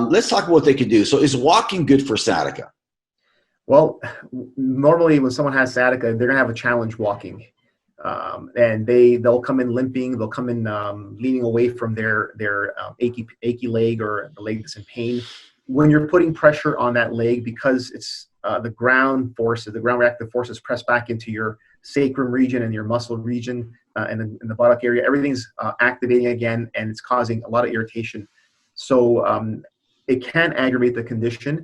Let's talk about what they could do. So is walking good for sciatica? Well, normally when someone has sciatica, they're gonna have a challenge walking, and they'll come in limping. They'll come in leaning away from their achy leg or the leg that's in pain. When you're putting pressure on that leg, because it's the ground forces, the ground reactive forces press back into your sacrum region and your muscle region in the buttock area. Everything's activating again, and it's causing a lot of irritation. So it can aggravate the condition.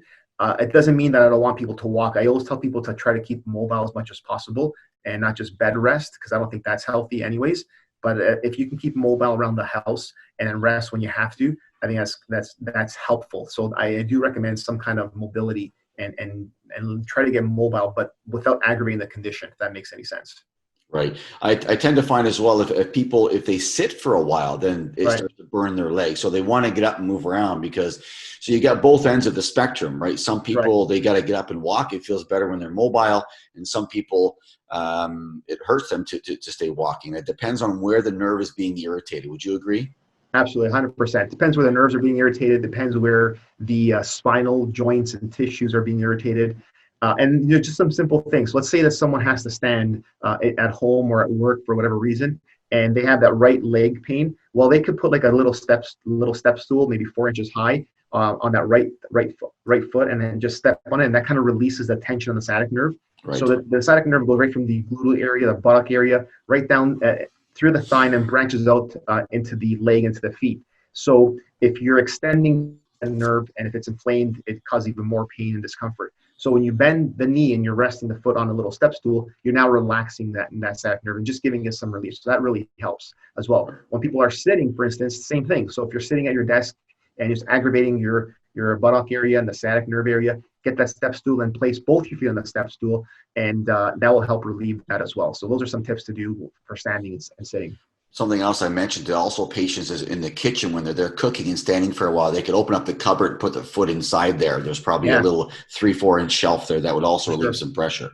It doesn't mean that I don't want people to walk. I always tell people to try to keep mobile as much as possible and not just bed rest, because I don't think that's healthy anyways. But if you can keep mobile around the house and then rest when you have to, I think that's helpful. So I do recommend some kind of mobility and try to get mobile, but without aggravating the condition, if that makes any sense. Right. I tend to find as well, if people, if they sit for a while, then it Right. starts to burn their legs. So they want to get up and move around so you got both ends of the spectrum, right? Some Right. people, they got to get up and walk. It feels better when they're mobile. And some people, it hurts them to stay walking. It depends on where the nerve is being irritated. Would you agree? Absolutely, 100%. Depends where the nerves are being irritated. Depends where the spinal joints and tissues are being irritated. And just some simple things. Let's say that someone has to stand at home or at work for whatever reason, and they have that right leg pain. Well, they could put like a little step stool, maybe 4 inches high, on that right foot, and then just step on it, and that kind of releases the tension on the sciatic nerve. Right. So the sciatic nerve goes right from the gluteal area, the buttock area, right down through the thigh and branches out into the leg, into the feet. So if you're extending the nerve and if it's inflamed, it causes even more pain and discomfort. So when you bend the knee and you're resting the foot on a little step stool, you're now relaxing that sciatic nerve and just giving it some relief. So that really helps as well. When people are sitting, for instance, same thing. So if you're sitting at your desk and it's aggravating your buttock area and the sciatic nerve area, get that step stool and place both your feet on the step stool, and that will help relieve that as well. So those are some tips to do for standing and sitting. Something else I mentioned to also patients is in the kitchen when they're cooking and standing for a while, they could open up the cupboard and put their foot inside there. There's probably a little 3-4 inch shelf there that would also relieve some pressure.